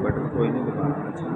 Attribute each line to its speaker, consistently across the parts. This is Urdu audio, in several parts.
Speaker 1: بٹن کوئی نہیں دکھانا اچھا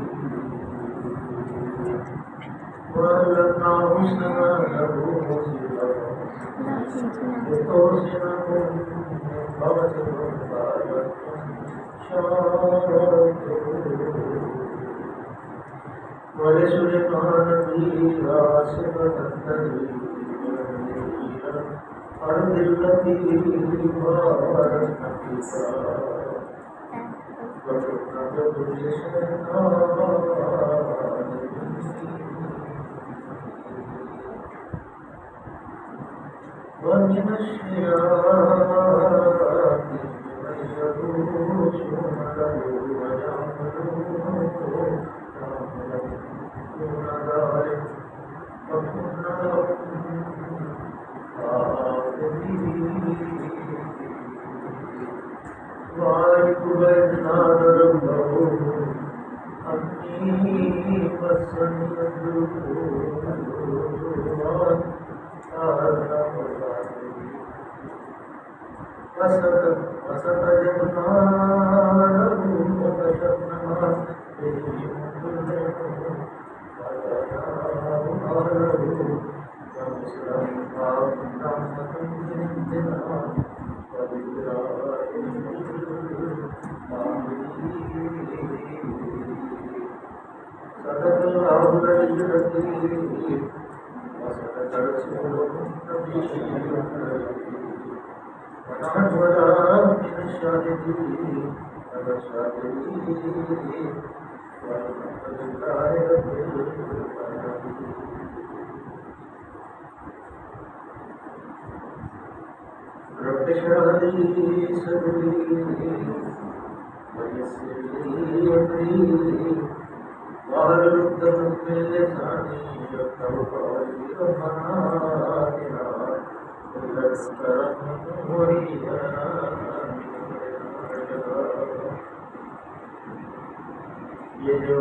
Speaker 2: یہ جو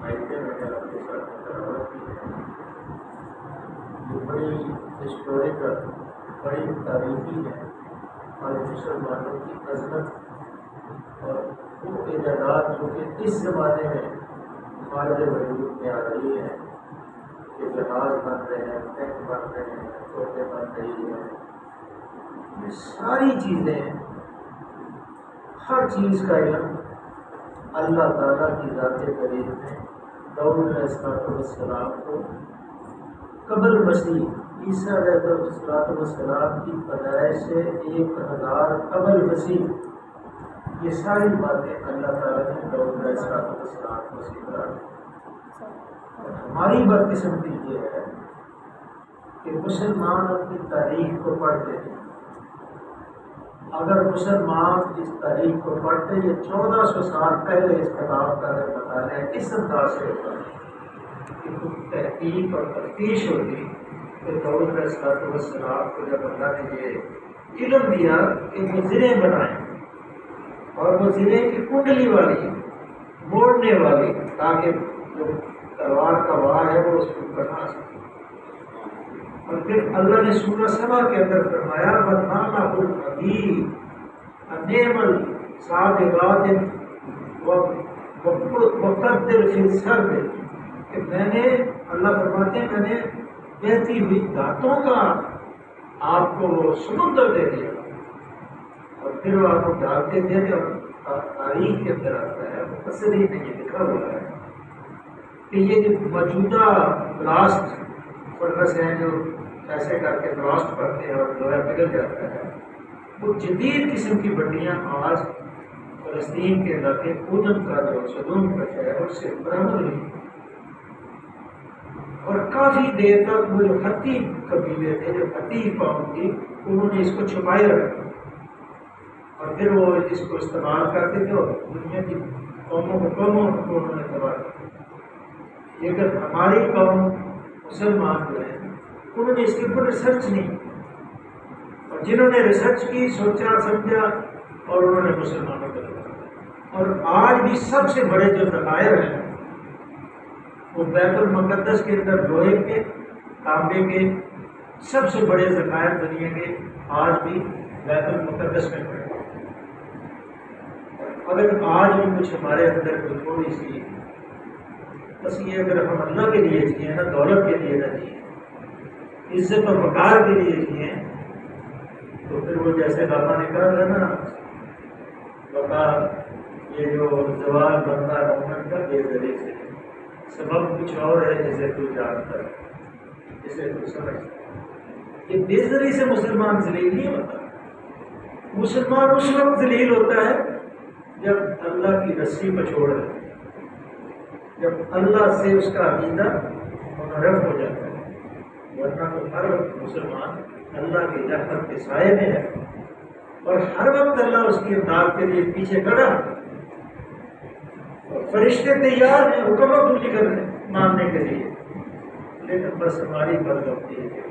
Speaker 2: آیتیں میں نے آپ کے ساتھ تلاوت کی ہے یہ بڑی ہسٹوریکل بڑی تاریخی ہے اور مسلمانوں کی عظمت اور وہ ایجادات جو کہ اس زمانے میں خارج وجود میں آ رہی ہے کہ جہاز بن رہے ہیں ٹینک بن رہے ہیں توپیں بن رہی ہیں یہ ساری چیزیں ہر چیز کا علم اللہ تعالیٰ کی ذات کریم نے داؤد علیہ السلام کو قبل مسیح عیسیٰ علیہ السلام کی پیدائش سے 1000 قبل مسیح یہ ساری باتیں اللہ تعالیٰ نے داؤد علیہ السلام کو سکھا دی. ہماری بدقسمتی یہ ہے کہ مسلمان اپنی تاریخ کو پڑھتے ہیں. اگر مسلمان اس تاریخ کو پڑھتے یہ 1400 سال پہلے اس کتاب کا اگر مطالعہ اس انداز سے ہوتا کہ تحقیق اور تفتیش ہوتی تو داؤد علیہ السلام کو جب اللہ نے یہ علم دیا کہ وہ زریں بنائیں اور وہ زریں کی کنڈلی والی موڑنے والی تاکہ جو تلوار کا وار ہے وہ اس کو بنا سکے. اور پھر اللہ نے سورہ سبا کے اندر فرمایا بَنَّانَ الْحَدِيدَ النِّعْمَ الصَّابِغَاتِ وَقَدِّرْ فِي السَّرْدِ کہ میں نے اللہ فرماتے ہیں میں نے بہتی ہوئی دھاتوں کا آپ کو سمندر دے دیا اور پھر وہ آپ کو ڈالتے تھے کہ تاریخ کے اندر آتا ہے مفسرین میں یہ لکھا ہوا ہے کہ یہ جو موجودہ بلاسٹ فرنس ہیں جو ایسے کر کے بلاسٹ کرتے ہیں اور لوہا پگھل جاتا ہے وہ جدید قسم کی بٹیاں آج فلسطین کے علاقے اردن کا جو صدوم کا شہر اس سے برآمد ہوئی اور کافی دیر تک وہ جو ہتی قبیلے تھے جو ہتی قوم تھی انہوں نے اس کو چھپائے رکھا اور پھر وہ اس کو استعمال کرتے تھے اور دنیا کی قوموں کو انہوں نے تباہ کیا۔ لیکن ہماری قوم مسلمان جو ہے انہوں نے اس کے اوپر ریسرچ نہیں، اور جنہوں نے ریسرچ کی، سوچا سمجھا، اور انہوں نے مسلمانوں کو دیا۔ اور آج بھی سب سے بڑے جو ذخائر ہیں وہ بیت المقدس کے اندر لوہے کے، تانبے کے سب سے بڑے ذخائر دنیا کے آج بھی بیت المقدس میں پڑے۔ اگر آج بھی کچھ ہمارے اندر کوئی تھوڑی سی بس یہ اگر ہم اللہ کے لیے جیے نا، دولت کے لیے نہ جیے، عزت اور وقار کے لیے جیے، تو پھر وہ جیسے بابا نے کہا تھا نا، بابا یہ جو زوال بندہ رمن کا بے ذریعے سے سبب کچھ اور ہے جسے تو جانتا ہے، جسے تو سمجھتا ہے۔ یہ بے ذریعے سے مسلمان ذلیل نہیں ہوتا۔ مسلمان اس وقت ذلیل ہوتا ہے جب اللہ کی رسی کو چھوڑ دے، جب اللہ سے اس کا عقیدہ منحرف ہو جاتا ہے، ورنہ تو ہر وقت مسلمان اللہ کی رحمت کے سائے میں ہے، اور ہر وقت اللہ اس کی امداد کے لیے پیچھے کھڑا، اور فرشتے تیار ہیں حکم پوری کرنے ماننے کے لیے۔ لیکن بس ہماری بدبختی ہے کہ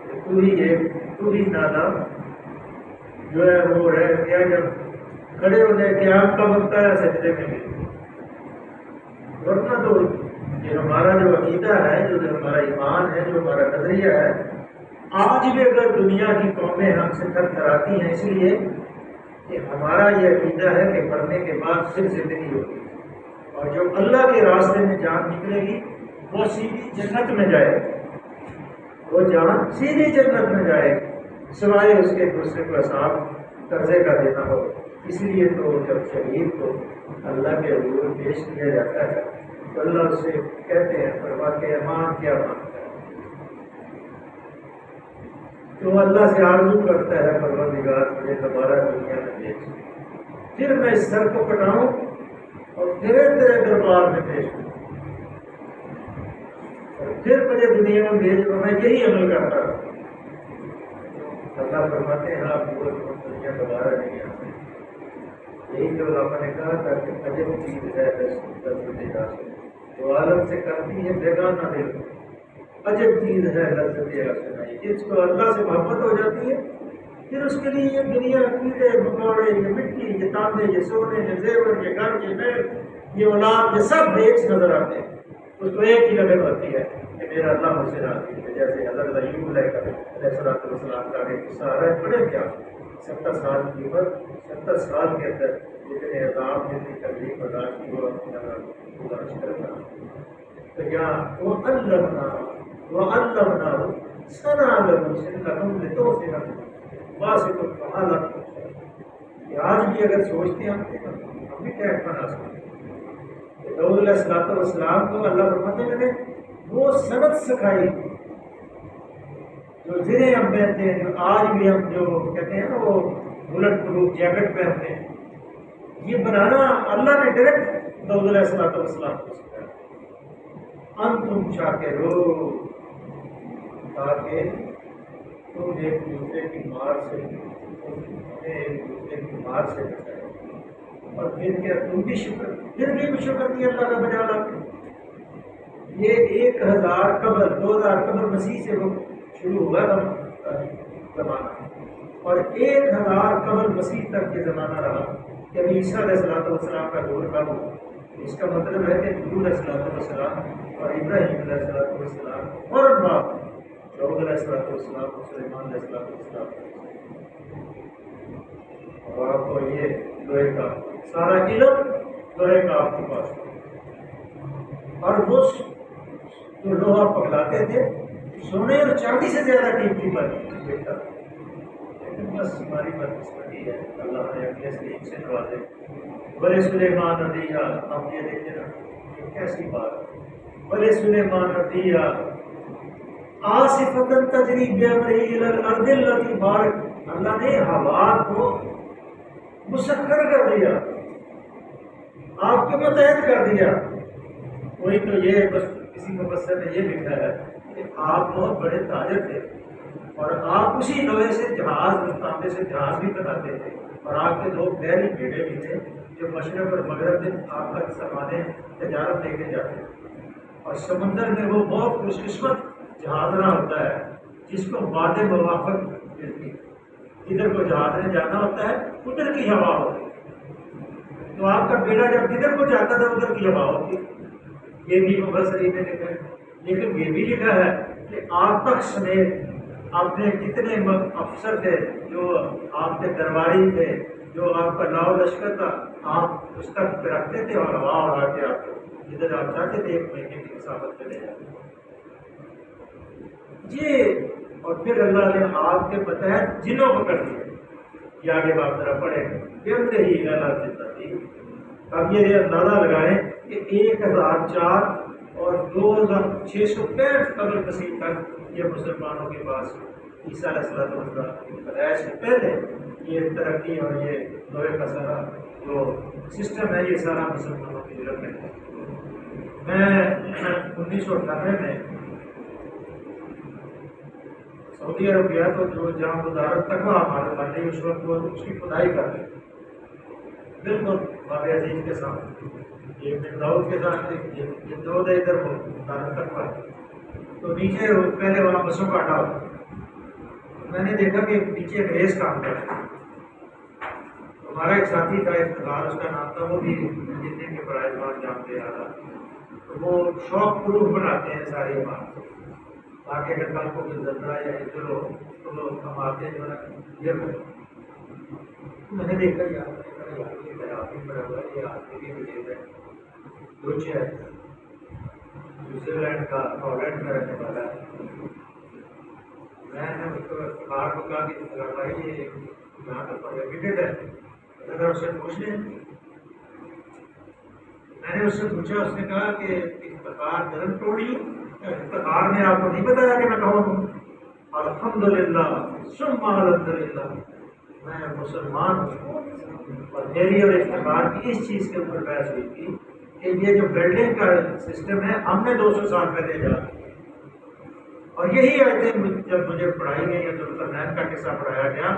Speaker 2: تو ہی نادان جو ہے وہ رہ گیا، جب کھڑے ہونے قیام کا وقت آیا سجدے میں گئے۔ ورنہ تو یہ ہمارا جو عقیدہ ہے، جو ہمارا ایمان ہے، جو ہمارا نظریہ ہے، آج بھی اگر دنیا کی قومیں ہم سے تھراتی ہیں اس لیے کہ ہمارا یہ عقیدہ ہے کہ مرنے کے بعد پھر زندگی ہوگی، اور جو اللہ کے راستے میں جان نکلے گی وہ سیدھی جنت میں جائے گی، وہ جان سیدھی جنت میں جائے گی، سوائے اس کے دوسرے کو حساب قرضے کا دینا ہو۔ اس لیے تو جب شہید کو اللہ کے حضور پیش کیا جاتا ہے تو اللہ اسے کہتے ہیں فرما کے ایمان کیا مانگتا ہے، تو اللہ سے آرزو کرتا ہے پروردگار مجھے دوبارہ دنیا میں بھیج، پھر میں اس سر کو کٹاؤں اور تیرے دربار میں پیش کروں، اور پھر مجھے دنیا میں بھیج، میں یہی عمل کرتا ہوں۔ اللہ فرماتے ہیں آپ وہ دنیا دوبارہ نہیں آتے۔ یہی جو آپ نے کہا تھا کہ عجب چیز ہے لذت، جو عالم سے کرتی ہے بیگانہ دل، عجب چیز ہے لذت آشنائی۔ جس کو اللہ سے محبت ہو جاتی ہے پھر اس کے لیے یہ دنیا کیڑے مکوڑے، یہ مٹی، یہ تانبے، یہ سونے، یہ زیور، یہ گھر، یہ محل، یہ اولاد، یہ سب ایک نظر آتے ہیں۔ اس کو ایک ہی لگن ہوتی ہے کہ میرا اللہ مجھ سے راضی ہے۔ جیسے حضرت ایوب علیہ السلام کا ایک قصہ آ رہا ہے، پڑھے کیا 70 سال کی عمر، 70 سال کے اندر جتنے عذاب، جتنی تکلیف برداشت کی وہ برداشت کرتا، تو یہاں وہ علمنا سنا لگو سنکم لتوفنا واسط الفحالت۔ آج بھی اگر سوچتے ہیں ہم بھی کیا بنا سکتے ہیں۔ داؤد علیہ السلام کو اللہ فرماتے ہیں میں نے وہ صنعت سکھائی جو زریں ہم پہنتے ہیں، جو آج بھی ہم جو کہتے ہیں نا وہ بلٹ پروف جیکٹ پہنتے ہیں، یہ بنانا اللہ نے ڈائریکٹ داؤد علیہ السلام کو سکھایا۔ انتم شاکرو، تاکہ تم ایک دوسرے کی مار سے ایک دوسرے کی مار سے بچائے، اور پھر کیا تم بھی شکر، پھر بھی شکر کی اللہ کا بجا لاتے۔ یہ 1000 قبل 2000 قبل مسیح سے وہ شروع ہوا زمانہ، اور 1000 قبل مسیح تک یہ زمانہ رہا کہ ابھی عیسیٰ علیہ السلام کا دور کب ہوا۔ اس کا مطلب ہے کہ حضور علیہ السلام اور ابراہیم علیہ السلام اور بعد داؤد علیہ السلام اور سلیمان علیہ السلام، اور آپ کو یہ لوہے کا سارا علم لوہے کا آپ کے پاس، اور وہ جو لوہا پگلاتے تھے سونے اور چاندی سے زیادہ قیمتی پر بیٹا، لیکن بس ہماری بدقسمتی ہے، اللہ نے اپنے سلیم سے نوازے۔ بلے سلیمان ندیہ، آپ یہ دیکھیں نا یہ کیسی بات، بلے سلیمان ندیہ آصفتاً تجری بأمرہ الی الارض التی بارک، اللہ نے ہوا کو مسخر کر دیا، آپ کے متحد کر دیا۔ وہی تو یہ بس کسی مفسر نے یہ لکھا ہے کہ آپ بہت بڑے تاجر تھے، اور آپ اسی لوہے سے جہاز تانبے سے جہاز بھی بناتے تھے، اور آپ کے 2 گہری بیڑے بھی تھے جو مشرق اور مغرب میں آپ کا سامانے تجارت لے کے جاتے تھے۔ اور سمندر میں وہ بہت خوش قسمت جہاز نہ ہوتا ہے جس کو مادے موافق ملتی ہے، جدھر کو جہاز نے جانا ہوتا ہے ادھر کی ہوا ہوتی ہے، تو آپ کا بیڑا جب جدھر کو جاتا تھا ادھر کی ہوا ہوتی ہے۔ یہ بھی مبصرین نے لکھا ہے، لیکن یہ بھی لکھا ہے کہ آپ تک سمیت اپنے جتنے افسر تھے، جو آپ کے درباری تھے، جو آپ کا لاؤ لشکر تھا، آپ اس تک رکھتے تھے اور ہوا اڑا کے آپ کو جدھر آپ چاہتے تھے 1 مہینے کی مسافت پہ لے جاتے یہ۔ اور پھر اللہ نے آپ کے متحد جنوں کو کر دیا، یہ آگے بات ذرا پڑھیں کہ اندر ہی اللہ زندہ تھی۔ اب یہ اندازہ لگائیں کہ 1004 اور 2665 قبل مسیح تک یہ مسلمانوں کے پاس عیسیٰ علیہ السلام کی پیدائش سے پہلے یہ ترقی اور یہ لوہے کا سارا جو سسٹم ہے یہ سارا مسلمانوں کی ضرورت ہے۔ میں 1998 میں سعودی عرب گیا تو جو جہاں وزارت تقویٰ ہمارے والے اس وقت وہ اس کی کھدائی کر رہے تھے، بالکل باب عزیز کے ساتھ، یہ داؤد کے ساتھ یہ 2 دے ادھر وہ وزارت تقویٰ، تو نیچے پہلے وہاں بسوں کا اڈا ہوا، میں نے دیکھا کہ نیچے ریس کام کر رہا ہے۔ ہمارا ایک ساتھی تھا افتخار اس کا نام تھا، وہ بھی جتنے کے برائے بات جانتے آ رہا، تو وہ شوق پروف بناتے ہیں ساری بات تاکہ اگر کل کو زلزلہ یا ادھر ہو تو ہم آتے جو ہے یہ میں نے دیکھا یہ آدمی بھی ہے کچھ ہے سوئٹزرلینڈ کا ہالینڈ میں رہنے والا ہے۔ میں نے اس کو افتخار کو کہا کہ بھائی یہ یہاں تو پروہیبٹڈ ہے، اگر اس سے پوچھ لیں۔ میں نے اس سے پوچھا، اس نے کہا کہ افتخار دھرم توڑی، افتخار نے آپ کو نہیں بتایا کہ میں کون ہوں؟ الحمدللہ ثم الحمدللہ میں مسلمان ہوں۔ اور میری اور افتخار کی اس چیز کے اوپر بحث ہوئی تھی کہ یہ جو بلڈنگ کا سسٹم ہے ہم نے 200 سال پہلے جانا، اور یہی آیتیں جب مجھے پڑھائی گئی یا ذوالقرنین کا قصہ پڑھایا گیا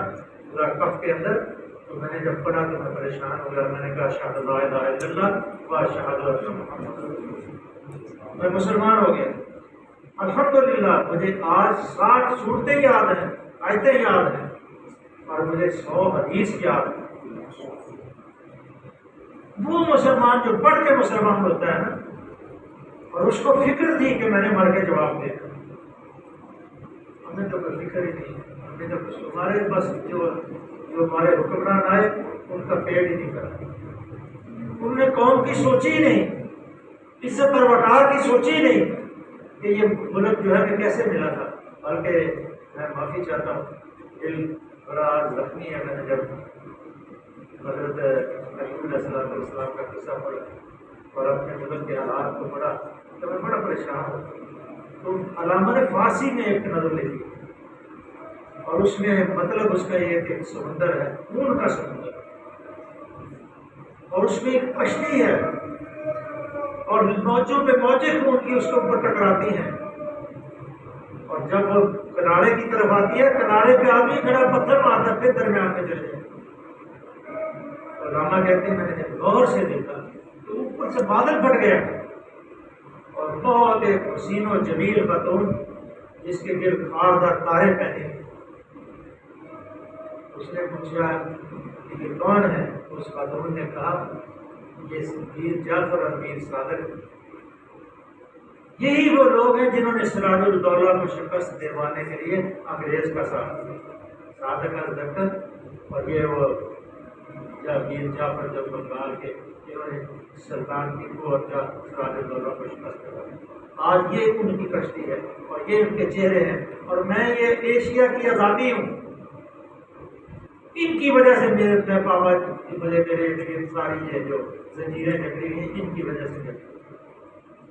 Speaker 2: سورہ کہف کے اندر، تو میں نے جب پڑھا تو میں پریشان ہو گیا۔ میں نے کہا اشہد لا الہ الا اللہ و اشہد ان محمد رسول اللہ، میں مسلمان ہو گیا۔ الحمدللہ مجھے آج 60 صورتیں یاد ہیں، آیتیں یاد ہیں، اور مجھے 100 حدیث یاد ہیں۔ وہ مسلمان جو پڑھ کے مسلمان ہوتا ہے نا، اور اس کو فکر تھی کہ میں نے مر کے جواب دے دیا، ہمیں تو کوئی فکر ہی نہیں، ہمیں تو ہمارے بس جو ہمارے حکمران آئے ان کا پیڑ ہی نہیں کرا، انہوں نے قوم کی سوچی ہی نہیں، عزت اور وقار کی سوچی ہی نہیں کہ یہ ملک جو ہے کہ کیسے ملا تھا۔ بلکہ میں معافی چاہتا ہوں، دل بڑا زخمی ہے۔ میں نے جب حضرت ایوب علیہ السلام کا قصہ پڑھا اور اپنے ملک کے حالات کو پڑھا تو میں بڑا پریشان ہوں۔ تو علامہ نے فارسی میں ایک نظر لکھی، اور اس میں مطلب اس کا یہ کہ سمندر ہے، خون کا سمندر، اور اس میں ایک کشتی ہے، اور موجوں پہ موجیں خون کی اس کے اوپر ٹکراتی ہیں، اور جب وہ کنارے کی طرف آتی ہے کنارے پہ آدمی کھڑا پتھر مارتا ہے، پھر درمیان میں چلے جائے۔ علامہ کہتے ہیں میں نے جب غور سے دیکھا تو اوپر سے بادل پھٹ گیا، اور بہت ایک حسین و جمیل خاتون جس کے گرد خاردار تارے پہنے، اس نے پوچھا کہ یہ کون ہے؟ اس خاتون نے کہا یہ میر جعفر اور میر صادق، یہی وہ لوگ ہیں جنہوں نے سراج الدولہ کو شکست دلوانے کے لیے انگریز کا ساتھ دیا۔ صادق الدکن اور یہ وہ میر جعفر جو بنگال کے، جنہوں نے سلطان ٹیپو اور سراج الدولہ کو شکست دلوائی۔ آج یہ ان کی کشتی ہے اور یہ ان کے چہرے ہیں، اور میں یہ ایشیا کی آزادی ہوں، ان کی وجہ سے میرے پاپا مجھے میرے ارد ساری یہ جو زنجیریں جکڑی ہیں ان کی وجہ سے جکڑی،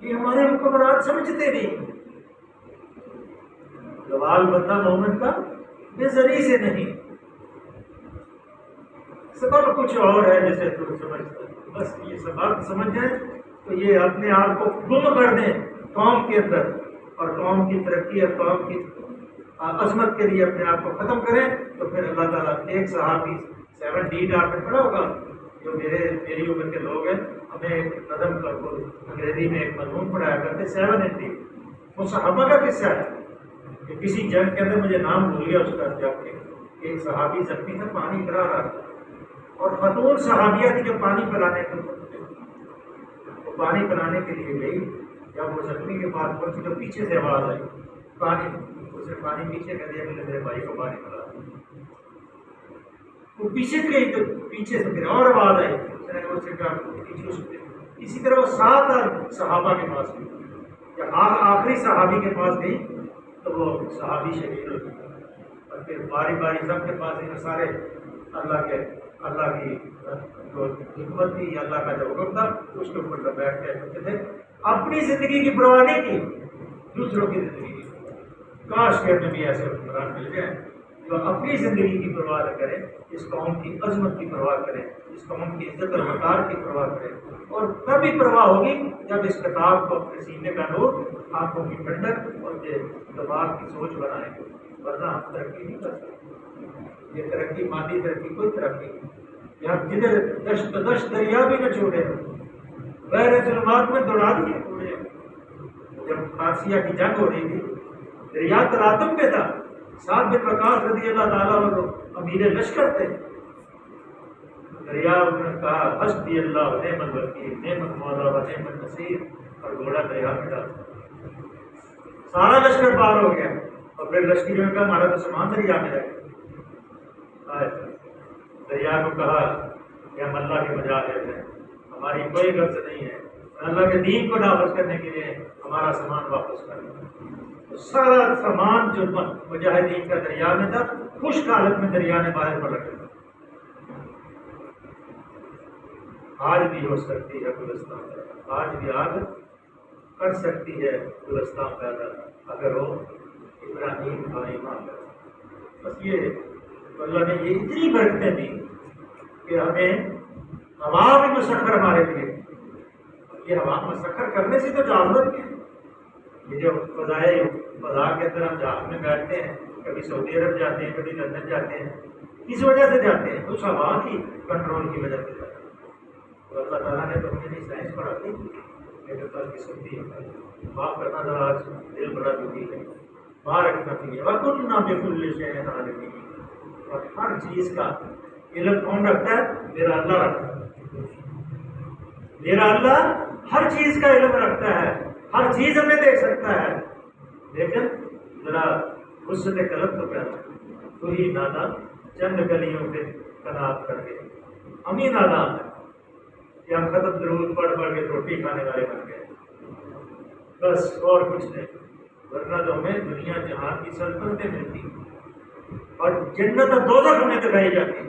Speaker 2: یہ ہمارے حکمران سمجھتے نہیں۔ زوال بندہ مومن کا بے زری سے نہیں، سبب کچھ اور ہے جیسے تو سمجھتے، بس یہ سبب سمجھ جائیں تو یہ اپنے آپ کو گم کر دیں قوم کے اندر، اور قوم کی ترقی اور قوم کی
Speaker 3: عظمت کے لیے اپنے آپ کو ختم کریں تو پھر اللہ تعالیٰ ایک صحابی 7 ڈیٹ آپ نے پڑھا ہوگا جو میری عمر کے لوگ ہیں، ہمیں ایک قدم کا انگریزی میں ایک مضمون پڑھایا کرتے 7 ڈیٹ، وہ صحابہ کا قصہ ہے کہ کسی جنگ کے اندر مجھے نام بھول گیا اس کا، جب ایک صحابی زخمی تھا، پانی پلا رہا تھا اور خاتون صحابیہ تھی جو پانی پلانے کے وہ پانی پلانے کے لیے گئی، جب وہ زخمی کے پاس پہنچی تو پیچھے سے آواز آئی پانی، اسے پانی پیچھے کر دیا، میرے بھائی کو پانی پلا، وہ پیچھے گئی تو پیچھے سے پھر اور آواز آئی، اس نے کہا پیچھے، اسی طرح وہ 7 صحابہ کے پاس گئی، جب آخری صحابی کے پاس گئی تو وہ صحابی شہید ہو گئی، اور پھر باری باری سب کے پاس ان سارے اللہ کی جو حکمت تھی، اللہ کا جو حکم تھا اس کے اوپر بیٹھ کے کرتے تھے، اپنی زندگی کی پرواہ نہیں کی، دوسروں کی زندگی کی۔ کاش کہ ہمیں بھی ایسے حکمران مل جائیں جو اپنی زندگی کی پرواہ نہ کریں، اس قوم کی عظمت کی پرواہ کریں، اس قوم کی عزت اور وقار کی پرواہ کریں، اور تب ہی پرواہ ہوگی جب اس کتاب کو اپنے سینے کا نور، آنکھوں کی ٹھنڈک اور دماغ کی سوچ بنائیں، ورنہ ہم ترقی نہیں کر سکتے۔ یہ ترقی مادی ترقی کوئی ترقی نہیں، یہاں جدھر دشت دریا بھی نہ چھوڑے، غیر ظلمات میں دوڑا دیے پورے۔ جب قادسیہ کی جنگ ہو رہی تھی، دریا تلاطم پہ تھا، سعد بن وقاص رضی اللہ تعالیٰ عنہ امیر لشکر تھے، دریا نے کہا حسبی اللہ و نعم الوکیل، نعم المولا و نعم النصیر، اور گھوڑا دریا میں ڈال، سارا لشکر پار ہو گیا، اور پھر لشکریوں نے کہا ہمارا تو سامان دریا میں رہ گیا۔ دریا کو کہا کہ ہم اللہ کے مجال ہیں، ہماری کوئی غرض نہیں ہے، اللہ کے دین کو نافذ کرنے کے لیے ہمارا سامان واپس کرنا۔ سارا سامان جو مجاہدین کا دریا میں تھا، خشک حالت میں دریا نے باہر پلٹ دیا۔ آج بھی ہو سکتی ہے گلستان پیدا، آج بھی آگ کر سکتی ہے گلستان پیدا، اگر وہ ابراہیم کا ایمان ہے۔ بس یہ اللہ نے یہ اتنی برکتیں دی کہ ہمیں ہوا بھی مسخر ہمارے لیے، یہ ہوا مسخر کرنے سے تو جانور کے یہ جو فضا کے اندر ہم جہاز میں بیٹھتے ہیں، کبھی سعودی عرب جاتے ہیں، کبھی لندن جاتے ہیں، کس وجہ سے جاتے ہیں؟ اس ہوا کی کنٹرول کی وجہ سے جاتے ہیں۔ تو اللہ تعالیٰ نے تو ہمیں نہیں سائنس پڑھاتی، لیکن کل کی سبزی معاف کرنا ذرا آج دل بڑا دکھی ہے، باہر رکھنا چاہیے وَكُنَّا بِكُلِّ شَيْءٍ عَالِمِينَ، اور ہر چیز کا علم کون رکھتا ہے؟ میرا اللہ رکھتا ہے، میرا اللہ ہر چیز کا علم رکھتا ہے، ہر چیز ہمیں دیکھ سکتا ہے، لیکن ذرا وسعت قلب تو پیدا، تو ہی نادان چند گلیوں پہ تناب کر کے، ہم ہی نادان ہیں کہ ہم ختم درود پڑھ پڑھ کے روٹی کھانے والے بن گئے، بس اور کچھ نہیں، ورنہ تو ہمیں دنیا جہان کی سلطنتیں ملتی اور جنت اور دوزخ ہمیں دکھائی جاتی،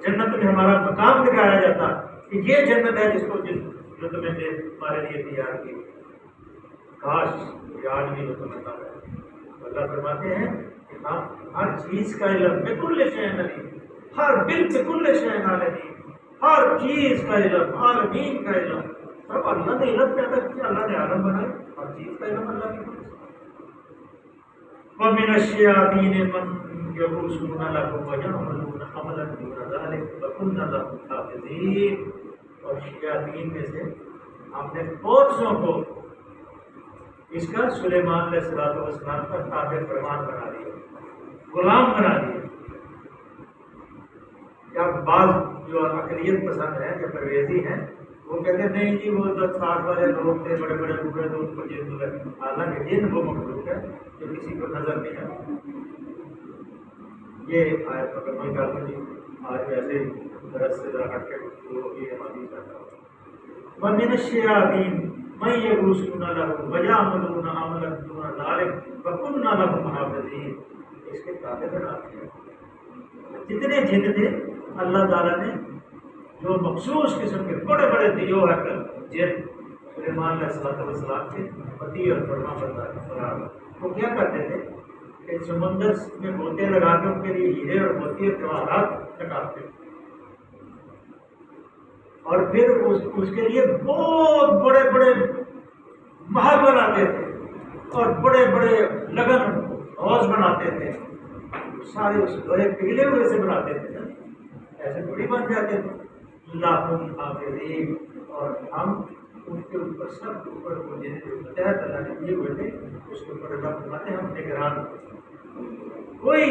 Speaker 3: جنت میں ہمارا مقام دکھایا جاتا کہ یہ جنت ہے جو تمہیں نے ہمارے لیے تیار کی، کاش یہ آج بھی وہ تمہیں بتا ہے۔ اللہ فرماتے ہیں کہ ہم ہر چیز کا علم بکل شیء علیم، ہر بالکل شیء علیم، ہر چیز کا علم، عالمین کا علم، سب اللہ نے علم پیدا کیا، اللہ نے عالم بنائے، ہر چیز کا علم اللہ کی طرف سے۔ وَمِنَ الشَّيَاطِينِ مَن يَغُوصُونَ لَهُ وَيَعْمَلُونَ عَمَلًا دُونَ ذَلِكَ وَكُنَّا لَهُمْ حَافِظِينَ، اور شیاطین میں سے ہم نے بہت سو کو اس کا سلیمان علیہ السلام کا تابع فرمان بنا دیا، غلام بنا دیا۔ یا بعض جو اقلیت پسند ہے یا پرویزی ہیں، وہ کہتے ہیں نہیں جی وہ 10-60 والے لوگ تھے، بڑے بڑے بوڑھے تو ان کو جن ہے، حالانکہ جن وہ مخلوق ہے جو کسی کو نظر نہیں آتی۔ یہ آیت پکڑ میں کہا جی آج ویسے ہی درس سے ذرا ہٹ کے گفتگو ہوگی، ہماری چاہتا ہوں وَمِنَ الشَّيَاطِينِ مَن يَغُوصُونَ لَهُ وَيَعْمَلُونَ عَمَلًا دُونَ ذَلِكَ وَكُنَّا لَهُمْ حَافِظِينَ، اس کے تابع بناتے ہیں۔ جتنے جن تھے اللہ تعالیٰ نے جو مخصوص قسم کے بڑے بڑے دیو ہے جن سلیمان علیہ السلام کے پتی اور فرما بردار، وہ کیا کرتے تھے کہ سمندر میں موتی لگا کے ان کے لیے ہیرے اور موتی اور جواہرات چٹاتے، اور پھر اس کے لیے بہت بڑے بڑے محل بناتے تھے اور بڑے بڑے لگن حوض بناتے تھے سارے اس لوہے پگھلے ہوئے سے بناتے تھے نا، ایسے تھوڑی بن جاتے تھے لاکھوں حافظین، اور ہم ان کے اوپر سب کے اوپر مجھے متحد اللہ نے کیے ہوئے تھے، اس کے اوپر اللہ فرماتے ہیں ہم نگران، کوئی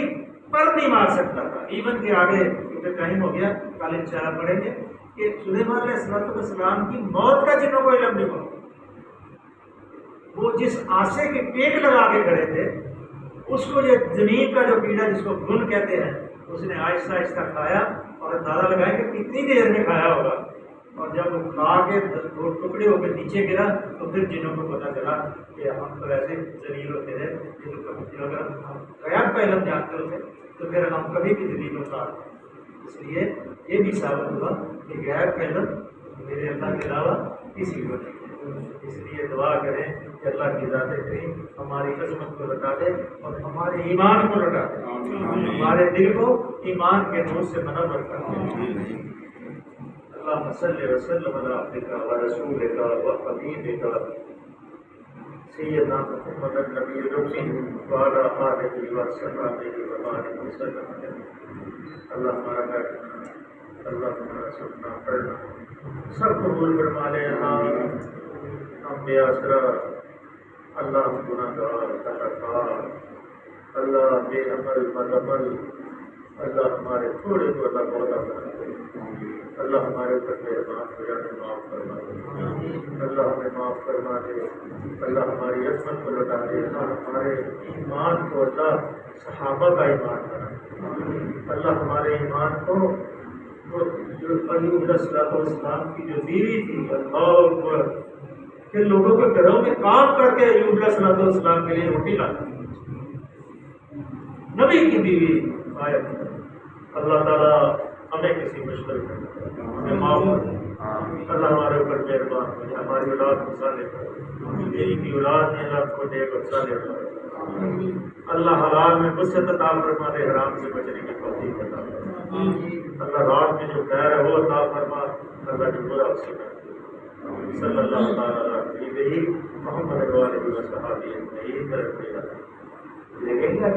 Speaker 3: پر نہیں مار سکتا تھا، ایون کے آگے کیونکہ ٹائم ہو گیا کل انشاءاللہ پڑھیں گے کہ سلیمان علیہ السلام کی موت کا جنوں کو علم نہیں ہوا، وہ جس آسے کے پیٹ لگا کے کھڑے تھے اس کو یہ زمین کا جو کیڑا جس کو گھن کہتے ہیں اس نے آہستہ آہستہ کھایا، اور اندازہ لگائیں کہ کتنی دیر میں کھایا ہوگا، اور جب وہ کھا کے دو ٹکڑے ہو کے نیچے گرا تو پھر جنوں کو پتہ چلا کہ ہم تو ایسے ذلیل ہوتے ہیں، اگر ہم غیب کا علم جانتے ہوتے تو پھر ہم کبھی بھی ذلیل ہوتا، اس لیے یہ بھی ثابت ہوا کہ غیب کا علم میرے اللہ کے علاوہ کسی کو نہیں، اس لیے دعا کریں کہ اللہ کی ذات کریم ہماری عظمت کو لٹا دے اور ہمارے ایمان کو لٹا دے، ہمارے دل کو ایمان کے نور سے منور کر دے۔ اللہم صلی وسلم علی عبدک و رسولک و حبیبک سیدنا محمد النبی الرسول وعلی آلہ و صحبہ وبارک وسلم۔ اللہ ہمارا بیٹھنا، اللہ ہمارا سننا پڑھنا سب قبول فرما لے، ہم بے آسرا، اللہ گناہ گار خطاکار، اللہ بے عمل مدعمل، اللہ ہمارے تھوڑے کو اللہ بہت بنا دے، اللہ ہمارے اوپر مہربان ہو جانے معاف فرما دے، اللہ ہمیں معاف فرما دے، اللہ ہماری عصمت کو لوٹا دے، اللہ ہمارے ایمان کو اللہ صحابہ کا ایمان بنا دے، اللہ ہمارے ایمان کو جو ایوب علیہ السلام کی جو بیوی تھی اللہ کہ لوگوں کے گھروں میں کام کر کے ایوب علیہ السلام کے لیے روٹی لاتی، نبی کی بیوی آئے، اللہ تعالیٰ ہمیں کسی مشکل میں ہمیں معاف کر، اللہ ہمارے اوپر مہربان ہو جائے، ہماری اولاد کو صالح کرو، میری کی اولاد نے اللہ کو نیک اور صالح کرو، اللہ حلال میں وسعت عطا فرما دے، حرام سے بچنے کی توفیق عطا فرما، اللہ رات میں جو خیر ہے وہ عطا فرما، اللہ جو برا اس سے کر دے، صلی اللہ تعالیٰ علیہ محمد و آلہ و صحابہ اجمعین۔ دیکھیں گے